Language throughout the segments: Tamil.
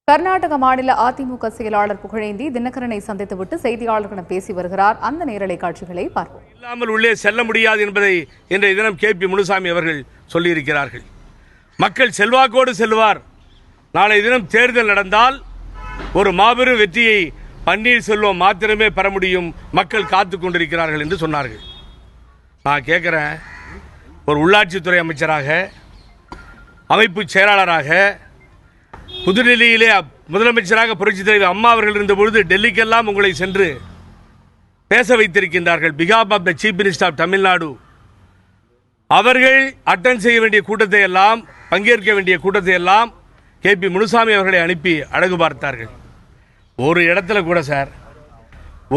கர்நாடக மாநில அதிமுக செயலாளர் புகழேந்தி தினகரனை சந்தித்துவிட்டு செய்தியாளர்களிடம் பேசி வருகிறார். அந்த நேரலை காட்சிகளை பார்ப்போம். இல்லாமல் உள்ளே செல்ல முடியாது என்பதை இன்றைய தினம் KP முனுசாமி அவர்கள் சொல்லியிருக்கிறார்கள். மக்கள் செல்வாக்கோடு செல்வார். நாளை தினம் தேர்தல் நடந்தால் ஒரு மாபெரும் வெற்றியை பன்னீர்செல்வம் மாத்திரமே பெற முடியும், மக்கள் காத்து கொண்டிருக்கிறார்கள் என்று சொன்னார்கள். நான் கேட்குறேன், ஒரு உள்ளாட்சித்துறை அமைச்சராக, அமைப்பு செயலாளராக, புதுடெல்லியிலே முதலமைச்சராக புரட்சித் தலைவர் அம்மா அவர்கள் இருந்தபொழுது டெல்லிக்கெல்லாம் உங்களை சென்று பேச வைத்திருக்கின்றார்கள். பிகாப் of the chief minister of Tamil Nadu. அவர்கள் அட்டன் செய்ய வேண்டிய கூட்டத்தை எல்லாம், பங்கேற்க வேண்டிய கூட்டத்தை எல்லாம் KP முனுசாமி அவர்களை அனுப்பி அழகு பார்த்தார்கள். ஒரு இடத்துல கூட சார்,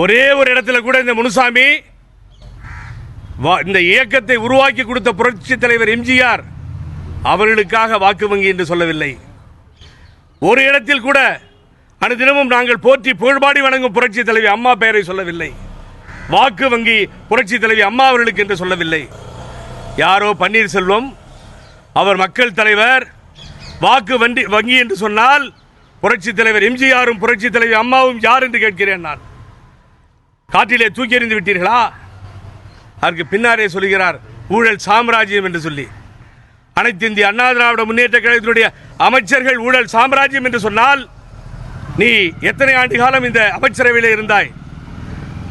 ஒரே ஒரு இடத்துல கூட இந்த முனுசாமி இந்த இயக்கத்தை உருவாக்கி கொடுத்த புரட்சித் தலைவர் எம்ஜிஆர் அவர்களுக்காக வாக்கு வங்கி என்று சொல்லவில்லை. ஒரு இடத்தில் கூட அனுதினமும் நாங்கள் போற்றி புகழ்பாடி வணங்கும் புரட்சி தலைவி அம்மா பெயரை சொல்லவில்லை. வாக்கு வங்கி புரட்சி தலைவி அம்மா அவர்களுக்கு என்று சொல்லவில்லை. யாரோ பன்னீர்செல்வம் அவர் மக்கள் தலைவர், வாக்கு வங்கி என்று சொன்னால் புரட்சி தலைவர் எம்ஜிஆரும் புரட்சி தலைவி அம்மாவும் யார் என்று கேட்கிறேன். நான் காற்றிலே தூக்கி எறிந்து விட்டீர்களா? அதற்கு பின்னாரே சொல்கிறார் ஊழல் சாம்ராஜ்யம் என்று சொல்லி. அனைத்து இந்திய அண்ணா திராவிட முன்னேற்ற கழகத்தினுடைய அமைச்சர்கள் ஊழல் சாம்ராஜ்யம் என்று சொன்னால், நீ எத்தனை ஆண்டு காலம் இந்த அமைச்சரவையில் இருந்தாய்?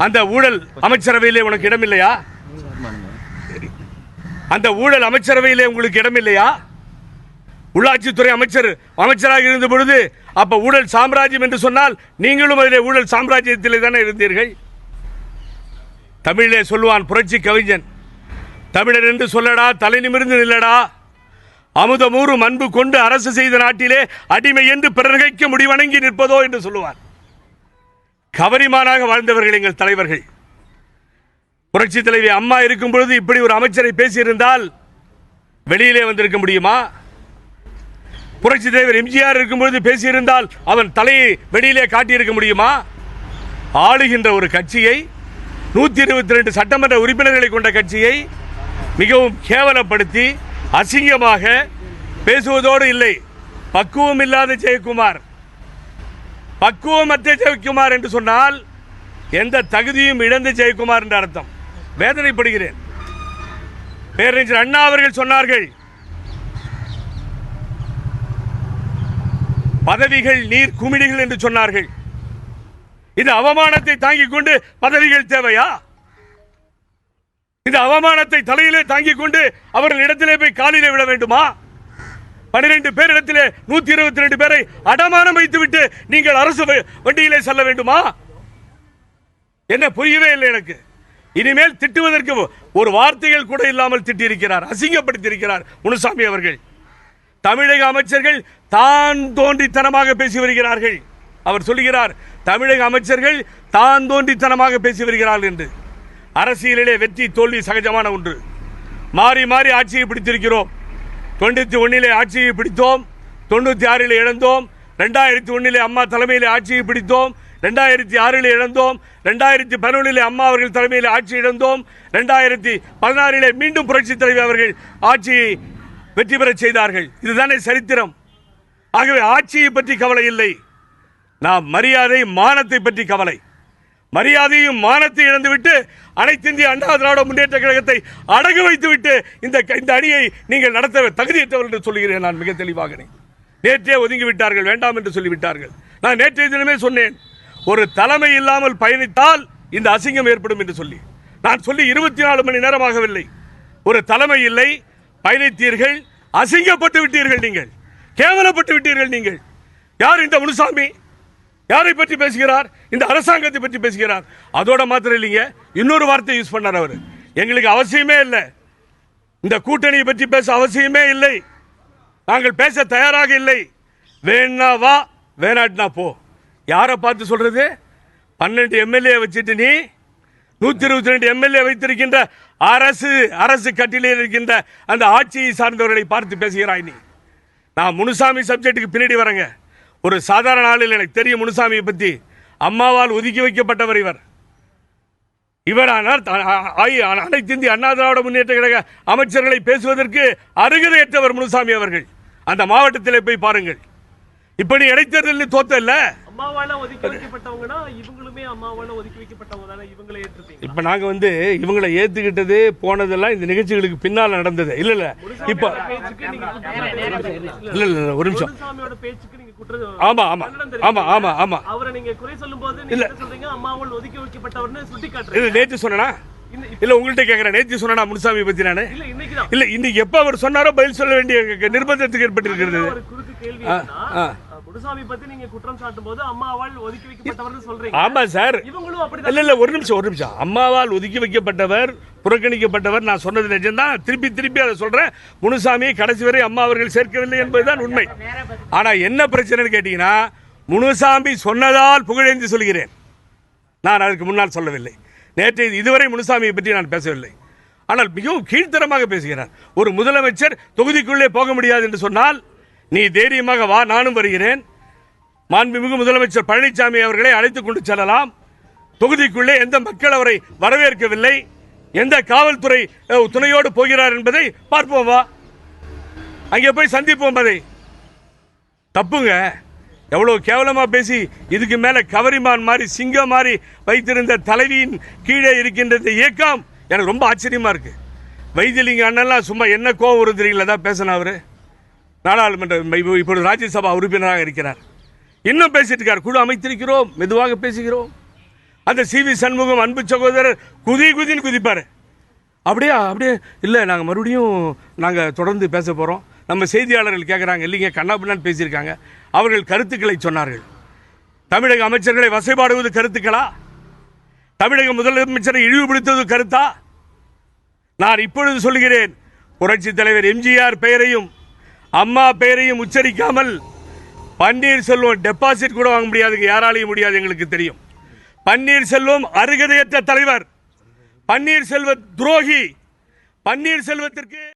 அந்த ஊழல் அமைச்சரவையிலே உனக்கு இடமில்லையா? அந்த ஊழல் அமைச்சரவையிலே உங்களுக்கு இடமில்லையா? உள்ளாட்சித்துறை அமைச்சராக இருந்த பொழுது அப்ப ஊழல் சாம்ராஜ்யம் என்று சொன்னால் நீங்களும் அதிலே ஊழல் சாம்ராஜ்யத்திலே தானே இருந்தீர்கள். தமிழிலே சொல்லுவான் புரட்சி கவிஞன், தமிழர் என்று சொல்லடா, தலை நிமிர்ந்து நில்லடா, அமுதமூறும் அன்பு கொண்டு அரசு செய்த நாட்டிலே அடிமை என்று பிறர்கைக்க முடிவணங்கி நிற்பதோ என்று சொல்லுவார். கவரிமானாக வாழ்ந்தவர்கள் எங்கள் தலைவர்கள். புரட்சி தலைவி அம்மா இருக்கும் பொழுது இப்படி ஒரு அமைச்சரை பேசியிருந்தால் வெளியிலே வந்திருக்க முடியுமா? புரட்சி தலைவர் எம்ஜிஆர் இருக்கும் பொழுது பேசியிருந்தால் அவன் தலையை வெளியிலே காட்டியிருக்க முடியுமா? ஆளுகின்ற ஒரு கட்சியை, 122 சட்டமன்ற உறுப்பினர்களை கொண்ட கட்சியை மிகவும் கேவலப்படுத்தி அசிங்கமாக பேசுவதோடு இல்லை, பக்குவம் இல்லாத ஜெயக்குமார், பக்குவமற்ற ஜெயக்குமார் என்று சொன்னால் எந்த தகுதியும் இழந்த ஜெயக்குமார் என்ற அர்த்தம். வேதனைப்படுகிறேன். பேரறிஞர் அண்ணா அவர்கள் சொன்னார்கள், பதவிகள் நீர் குமிழிகள் என்று சொன்னார்கள். இந்த அவமானத்தை தாங்கிக் கொண்டு பதவிகள் தேவையா? இந்த அவமானத்தை தலையிலே தாங்கிக் கொண்டு அவர்கள் இடத்திலே போய் காலிலே விட வேண்டுமா? 12 பேர் இடத்திலே 122 பேரை அடமானம் வைத்துவிட்டு நீங்கள் அரசு வண்டியிலே செல்ல வேண்டுமா? என்ன புரியவே இல்லை எனக்கு. இனிமேல் திட்டுவதற்கு ஒரு வார்த்தைகள் கூட இல்லாமல் திட்டியிருக்கிறார், அசிங்கப்படுத்தியிருக்கிறார் முனுசாமி அவர்கள். தமிழக அமைச்சர்கள் தான் தோன்றித்தனமாக பேசி வருகிறார்கள். அவர் சொல்லுகிறார், தமிழக அமைச்சர்கள் தான் தோன்றித்தனமாக பேசி வருகிறார்கள் என்று. அரசியலிலே வெற்றி தோல்வி சகஜமான ஒன்று. மாறி மாறி ஆட்சியை பிடித்திருக்கிறோம். 91 ஆட்சியை பிடித்தோம், 96 இழந்தோம், 2001 அம்மா தலைமையில் ஆட்சியை பிடித்தோம், 2006 இழந்தோம், 2011 அம்மா அவர்கள் தலைமையில் ஆட்சி இழந்தோம், 2016 மீண்டும் புரட்சி தலைவர் அவர்கள் ஆட்சியை வெற்றி பெற செய்தார்கள். இதுதானே சரித்திரம். ஆகவே ஆட்சியை பற்றி கவலை இல்லை, நாம் மரியாதை மானத்தை பற்றி கவலை. மரியாதையும் மானத்தை இழந்துவிட்டு அனைத்து இந்திய அண்ணா திராவிட முன்னேற்ற கழகத்தை அடகு வைத்துவிட்டு இந்த அணியை நீங்கள் நடத்த தகுதியற்றவர் என்று சொல்கிறேன். நான் மிக தெளிவாக நேற்றே ஒதுங்கி விட்டார்கள், வேண்டாம் என்று சொல்லிவிட்டார்கள். நான் நேற்றைய தினமே சொன்னேன், ஒரு தலைமை இல்லாமல் பயணித்தால் இந்த அசிங்கம் ஏற்படும் என்று சொல்லி. நான் சொல்லி 24 மணி நேரமாகவில்லை. ஒரு தலைமை இல்லை, பயணித்தீர்கள், அசிங்கப்பட்டு விட்டீர்கள், நீங்கள் கேவலப்பட்டு விட்டீர்கள். நீங்கள் யார்? இந்த முனுசாமி யாரை பற்றி பேசுகிறார்? இந்த அரசாங்கத்தை பற்றி பேசுகிறார். அதோட மாத்திரம் இல்லைங்க, இன்னொரு வார்த்தை யூஸ் பண்ணார் அவர். எங்களுக்கு அவசியமே இல்லை, இந்த கூட்டணியை பற்றி பேச அவசியமே இல்லை, நாங்கள் பேச தயாராக இல்லை, வேணா வா வேணாட்னா போ. யாரை பார்த்து சொல்றது? 12 MLA வச்சுட்டு நீ 122 MLA வைத்திருக்கின்ற அரசு கட்டிலே இருக்கின்ற அந்த ஆட்சியை சார்ந்தவர்களை பார்த்து பேசுகிறாய் நீ. நான் முனுசாமி சப்ஜெக்டுக்கு பின்னாடி வரேங்க. ஒரு சாதாரண ஆளில் எனக்கு தெரியும் முனுசாமியை பற்றி. அம்மாவால் ஒதுக்கி வைக்கப்பட்டவர் இவர். அனைத்து இந்திய அண்ணா திராவிட முன்னேற்ற கழக அமைச்சர்களை பேசுவதற்கு அருகதையற்றவர் முனுசாமி அவர்கள். அந்த மாவட்டத்திலே போய் பாருங்கள். இப்ப நீ இடைத்தேர்தல் தோத்த இல்ல, அம்மாவால ஒதுக்கி வைக்கப்பட்டவங்கன்னா இவங்களுமே அம்மாவால ஒதுக்கி வைக்கப்பட்டவங்க தானே, இவங்களை ஏற்றுப்பீங்க? இப்ப நாங்க இவங்களை ஏத்துக்கிட்டது போனதெல்லாம் இந்த நிகழ்ச்சிகளுக்கு பின்னால நடந்தது இல்ல. இப்ப பேச்சுக்கு நீங்க இல்ல ஒரு நிமிஷம். முனுசாமியோட பேச்சுக்கு நீங்க குற்றம் ஆமா ஆமா ஆமா ஆமா ஆமா அவரை நீங்க குறை சொல்லும்போது நீங்க என்ன சொல்றீங்க? அம்மாவால் ஒதுக்கி வைக்கப்பட்டவர்னு சுட்டி காட்டுறீங்க. இல்ல நேத்து சொன்னா இல்ல உங்கள்கிட்ட கேக்குறேன். நேத்து சொன்னா முனுசாமி பத்தி நானு இல்ல இன்னைக்குதான். இல்ல இன்னைக்கு எப்ப அவர் சொன்னாரோ பதில் சொல்ல வேண்டிய நிர்பந்தத்துக்கு ஏற்பட்டிருக்கிறது. ஒரு குறுக்கு கேள்வி என்னன்னா, முனுசாமி பத்தி நீங்க குற்றம் சாட்டும் போது அம்மாவால் ஒதுக்கி வைக்கப்பட்டவர்னு சொல்றீங்க. ஆமா சார். இவங்களும் அப்படிதான். இல்ல ஒரு நிமிஷம். அம்மாவால் ஒதுக்கி வைக்கப்பட்டவர், புறக்கணிக்கப்பட்டவர் நான் சொன்னது நிஜம்தான். திருப்பி அதை சொல்றேன். முனுசாமியை கடைசி வரை அம்மா அவர்கள் சேர்க்கவில்லை என்பதுதான் உண்மை. ஆனா என்ன பிரச்சனைன்னு கேட்டீங்கன்னா, முனுசாமி சொன்னதால் புகழேந்தி சொல்கிறேன். நான் அதுக்கு முன்னால் சொல்லவில்லை. நேற்று இதுவரை முனுசாமியை பற்றி நான் பேசவில்லை. ஆனால் மிகவும் கீழ்த்தரமாக பேசுகிறார். ஒரு முதலமைச்சர் தொகுதிக்குள்ளே போக முடியாது என்று சொன்னால் நீ தைரியமாக வா, நானும் வருகிறேன். மாண்புமிகு முதலமைச்சர் பழனிசாமி அவர்களை அழைத்துக் கொண்டு செல்லலாம். தொகுதிக்குள்ளே எந்த மக்கள் அவரை வரவேற்கவில்லை, எந்த காவல்துறை துணையோடு போகிறார் என்பதை பார்ப்போம். வா, அங்கே போய் சந்திப்போம். அதை தப்புங்க. எவ்வளவு கேவலமா பேசி இதுக்கு மேல கவரிமான் மாதிரி சிங்கம் மாதிரி வைத்திருந்த தலைவியின் கீழே இருக்கின்ற இந்த இயக்கம் எனக்கு ரொம்ப ஆச்சரியமா இருக்கு. வைத்தியலிங்க அண்ணெல்லாம் சும்மா என்ன கோவம் வரும் தெரியல தான் பேசின அவரு. நாடாளுமன்ற இப்பொழுது ராஜ்யசபா உறுப்பினராக இருக்கிறார். இன்னும் பேசிட்டு இருக்கார். குழு அமைத்திருக்கிறோம், மெதுவாக பேசுகிறோம். அந்த CV சண்முகம் அன்பு சகோதரர் குதின்னு குதிப்பாரு. அப்படியே இல்லை, நாங்கள் மறுபடியும் தொடர்ந்து பேச போகிறோம். நம்ம செய்தியாளர்கள் கேட்குறாங்க, இல்லைங்க கண்ணாபின்னான்னு பேசியிருக்காங்க. அவர்கள் கருத்துக்களை சொன்னார்கள். தமிழக அமைச்சர்களை வசைபாடுவது கருத்துக்களா? தமிழக முதலமைச்சரை இழிவுபடுத்துவது கருத்தா? நான் இப்பொழுது சொல்கிறேன், புரட்சி தலைவர் MGR பெயரையும் அம்மா பெயரையும் உச்சரிக்காமல் பன்னீர்செல்வம் டெபாசிட் கூட வாங்க முடியாதுங்க. யாராலையும் முடியாது, எங்களுக்கு தெரியும். பன்னீர்செல்வம் அருகதையற்ற தலைவர், பன்னீர்செல்வ துரோகி. பன்னீர்செல்வத்திற்கு